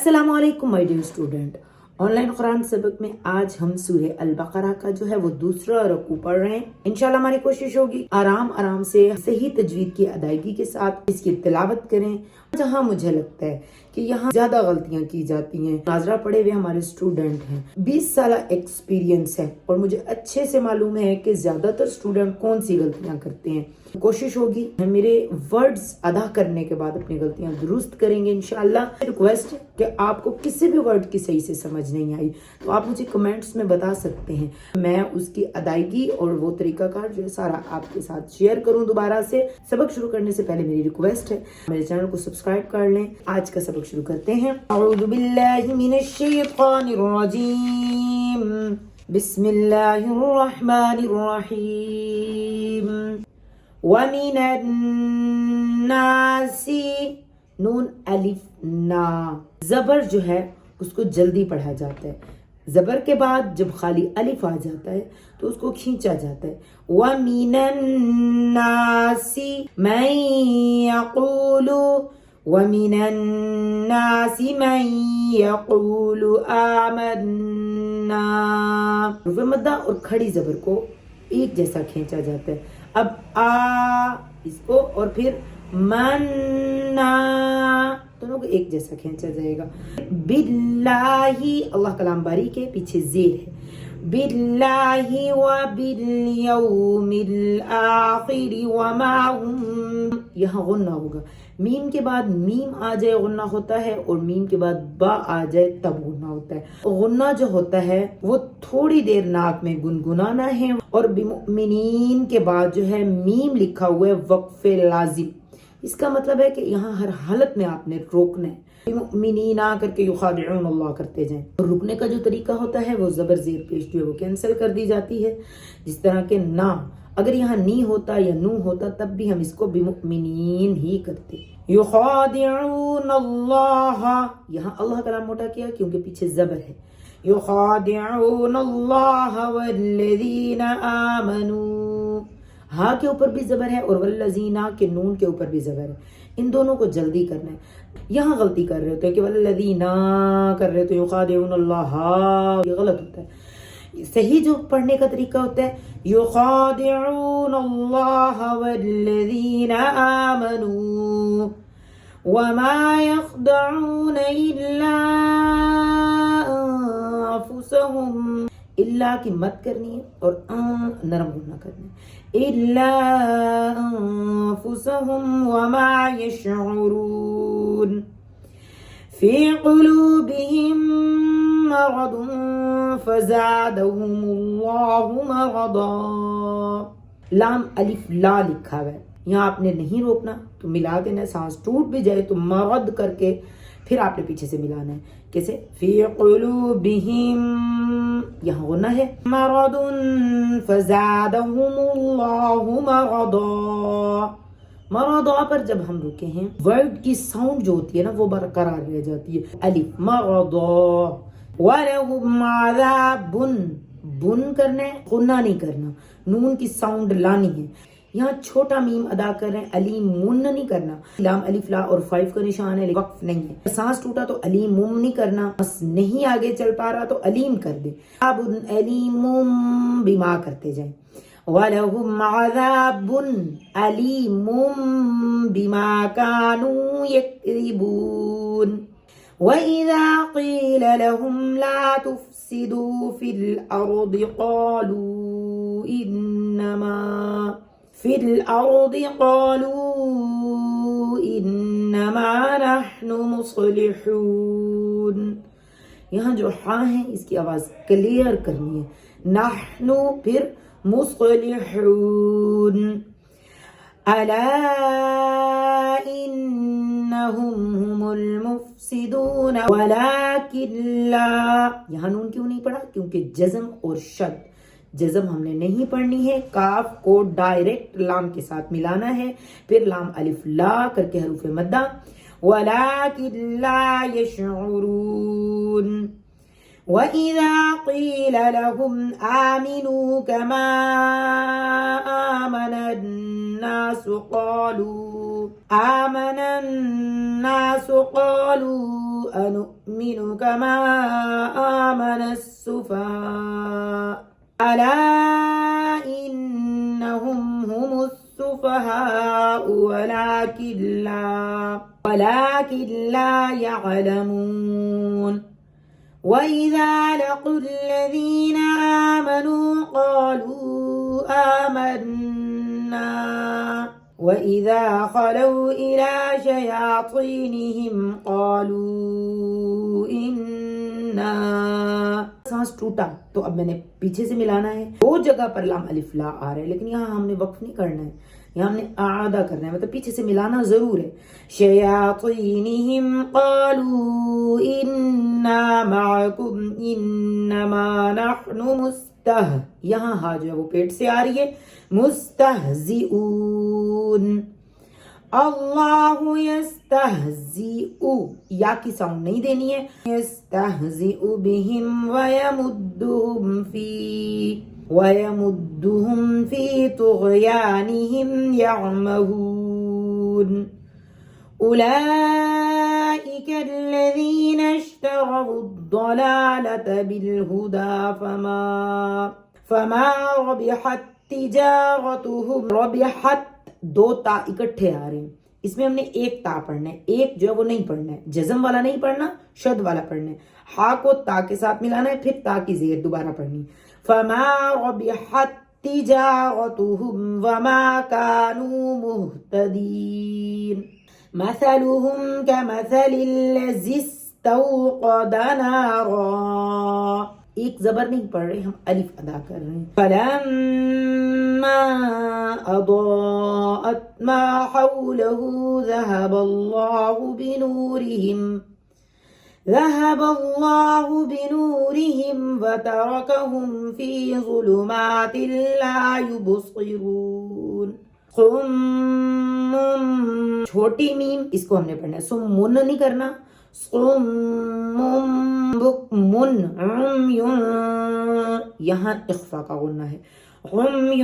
अस्सलाम वालेकुम my dear student. Online Quran सबक में आज हम सूरह अल बकरा का जो है वो दूसरा रुकू पढ़ रहे हैं। इंशाल्लाह हमारी कोशिश होगी आराम आराम से सही तजवीद की अदायगी के साथ इसकी तिलावत करें। जहाँ मुझे लगता है कि यहाँ ज्यादा गलतियाँ की जाती हैं, नाजरा पढ़े हुए हमारे स्टूडेंट हैं, 20 साल एक्सपीरियंस है और मुझे अच्छे से मालूम है कि ज्यादातर स्टूडेंट कौन सी गलतियाँ करते हैं। कोशिश होगी मेरे वर्ड्स अदा करने के बाद अपनी गलतियां दुरुस्त करेंगे इंशाल्लाह। रिक्वेस्ट है कि आपको किसी भी वर्ड की सही से समझ नहीं आई तो आप मुझे कमेंट्स में बता सकते हैं, मैं उसकी अदायगी और वो तरीकाकार जो है सारा आपके साथ शेयर करूं। दोबारा से सबक शुरू करने से पहले मेरी रिक्वेस्ट है मेरे चैनल को सब्सक्राइब कर लें। आज का सबक शुरू करते हैं। अऊज़ु बिल्लाहि मिनश शैतानिर रजीम, बिस्मिल्लाहिर रहमानिर रहीम। वमिनन नासी, नून अलिफ ना, जबर जो है उसको जल्दी पढ़ा जाता है। जबर के बाद जब खाली अलिफ आ जाता है तो उसको खींचा जाता है। वमिनन नासी मन यक़ूलु, वमिनन नासी मन यक़ूलु आमन्ना। रुफ़े मद्दा और खड़ी जबर को एक जैसा खींचा जाता है। अब आ इसको और फिर मन्ना दोनों को एक जैसा खींचा जाएगा। बिल्लाही, अल्लाह कलाम बारी के पीछे जेर है। बिल्लाही व बिलयौमिल आखिर व मा हुम, यहाँ गुन्ना होगा। मीम के बाद मीम आ जाए गुन्ना होता है और मीम के बाद बा आ जाए तब गुन्ना होता है। गुन्ना जो होता है वो थोड़ी देर नाक में गुनगुनाना है और बिमुमिनीन के बाद जो है मीम लिखा हुआ है वक्फे लाजिम। इसका मतलब है कि यहाँ हर हालत में आपने रोकना है। बिमुमिनीन करके युखादिऊन अल्लाह करते जाएं। और रुकने का जो तरीका होता है वो जबर जेर पेश जो है वो कैंसिल कर दी जाती है। जिस तरह के ना, अगर यहाँ नी होता या नू होता तब भी हम इसको बिमुमिनीन ही करते। युखादिऊन अल्लाह, यहाँ अल्लाह का नाम मोटा किया क्योंकि पीछे जबर है। युखादिऊन अल्लाह वल्लज़ीना आमनू, हा के ऊपर भी जबर है और वल्लज़ीना के नून के ऊपर भी जबर है। इन दोनों को जल्दी करना है। यहाँ गलती कर रहे होते हैं कि वल्लज़ीना कर रहे तो युखादिऊन अल्लाह, ये गलत होता है। सही जो पढ़ने का तरीका होता है युखादिऊन अल्लाह वल्लज़ीना आमनू वमा यख़दऊन इल्ला अन्फुसहुम, इल्ला की मत करनी है और नरम होना करना है। इल्ला अन्फुसहुम वमा यशऊरून फी क़ुलूबिहिम मरदुन फ़ज़ादहुमुल्लाहु मरदा। लाम अलिफ ला लिखा हुआ है, यहाँ आपने नहीं रोकना तो मिला देना। सांस टूट भी जाए तो मरद करके फिर आपने पीछे से मिलाना है। कैसे? फी क़ुलूबिहिम, यहाँ गुन्ना है। मरदुन फ़ज़ादहुमुल्लाहु मरदा। मरदा पर जब हम रुके हैं वर्ड की साउंड जो होती है ना वो बरकरार रह जाती है। अलिफ मरदा। वलहुम अज़ाबुन, बुन करना है, गुन्ना नहीं करना, नून की साउंड लानी है। यहाँ छोटा मीम अदा कर रहे हैं, अली मुन नहीं करना। लाम अलिफ ला और 5 का निशान है, वक्फ नहीं है। सांस टूटा तो अली मुम नहीं करना, बस नहीं आगे चल पा रहा तो अलीम कर दे। अबुन अलीमुम बिमा करते जाए। वलहुम अज़ाबुन अलीमुम बिमा कानू यक्ज़िबून। वइज़ा क़ील लहुम ला तुफ़सिदू फ़िल अर्दि क़ालू इन्नमा नहनु मुस्लिहून। यहाँ जो हा है इसकी आवाज क्लियर करनी है। नहनु फिर मुस्लिहून। अला इन्नहुम हुमुल मुफ़सिदून वलाकिन ला, यहाँ नून क्यों नहीं पढ़ा? क्योंकि जज़म और शद, जज़म हमने नहीं पढ़नी है। काफ को डायरेक्ट लाम के साथ मिलाना है, फिर लाम अलिफ ला करके हरूफ मद्दा। वलाकिन ला यशऊरून وَإِذَا قِيلَ لَهُمْ آمِنُوا كَمَا آمَنَ النَّاسُ قَالُوا أَنُؤْمِنُ كَمَا آمَنَ السُّفَهَاءُ أَلَا إِنَّهُمْ هُمُ السُّفَهَاءُ وَلَكِنْ لَا يَعْلَمُونَ وَإِذَا لَقُوا الَّذِينَ آمَنُوا قَالُوا آمَنَّا وَإِذَا خَلَوْا إِلَى شَيَاطِينِهِمْ قَالُوا إِنَّا سانس ٹوٹا تو اب میں نے پیچھے سے ملانا ہے. دو جگہ پر لام الف لا آ رہا ہے لیکن یہاں ہم نے وقف نہیں کرنا ہے, یہاں ہم نے اعادہ کرنا ہے, مطلب پیچھے سے ملانا ضرور ہے. شیاطینہم قالوا انا معکم انما نحن یہاں ہا جو ہے وہ پیٹ سے آ رہی ہے, مستہزئون. اللہ یستہزئ, یا کی ساؤنڈ نہیں دینی ہے. یستہزئ بہم وَيَمُدُّهُمْ فِي طُغْيَانِهِمْ يَعْمَهُونَ أُولَئِكَ الَّذِينَ اشْتَرَوُا الضَّلَالَةَ بِالْهُدَى فَمَا رَبِحَتْ تِجَارَتُهُمْ. رَبِحَتْ دو تا اکٹھے آ رہے ہیں, اس میں ہم نے ایک تا پڑھنا ہے, ایک جو ہے وہ نہیں پڑھنا ہے, جزم والا نہیں پڑھنا, شد والا پڑھنا ہے. ہا کو تا کے ساتھ ملانا ہے, پھر تا کی زیر دوبارہ پڑھنی. فما ربحت تجارتهم وما كانوا مهتدين مثلهم كمثل الذي استوقد نارا. ایک زبر نہیں پڑھ رہے, ہم الف ادا کر رہے ہیں. فلما اضاءت ما حوله ذهب الله بنورهم وتركهم في ظلمات لا يبصرون. چھوٹی میم اس کو ہم نے پڑھنا ہے, سمن نہیں کرنا, بکمن عمی, یہاں اخفا کا غنہ ہے. عمی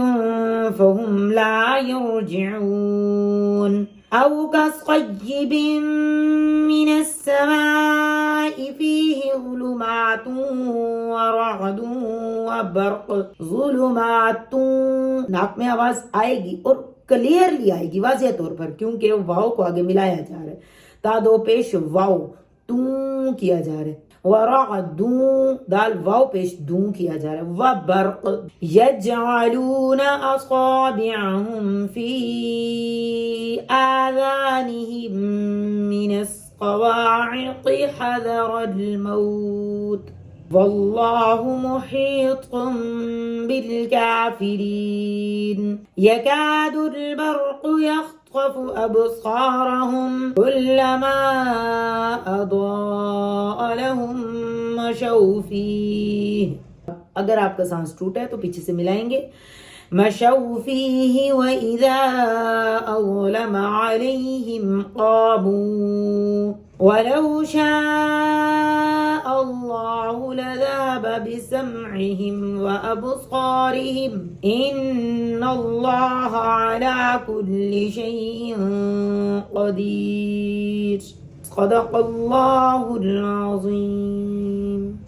فهم لا يرجعون. او كصيب من السماء فيه ظلمات ورعد وبرق. ظلمات ناک میں آواز آئے گی اور کلیئرلی آئے گی واضح طور پر, کیونکہ واؤ کو آگے ملایا جا رہا ہے. تا دو پیش واؤ توں کیا جا رہا ہے. ورعد دال واؤ پیش دوں کیا جا رہا ہے. وبرق یجعلون اصابعهم في آذانهم من الصواعق حذر الموت والله محيط بالكافرين. يكاد البرق يخطف أبصارهم كلما أضاء لهم مشوا فيه. اگر آپ کا سانس ٹوٹا ہے تو پیچھے سے ملائیں گے. مشوا فيه وإذا أظلم عليهم قاموا ولو شاء الله لذهب بسمعهم وأبصارهم إن الله على كل شيء قدير. صدق الله العظيم.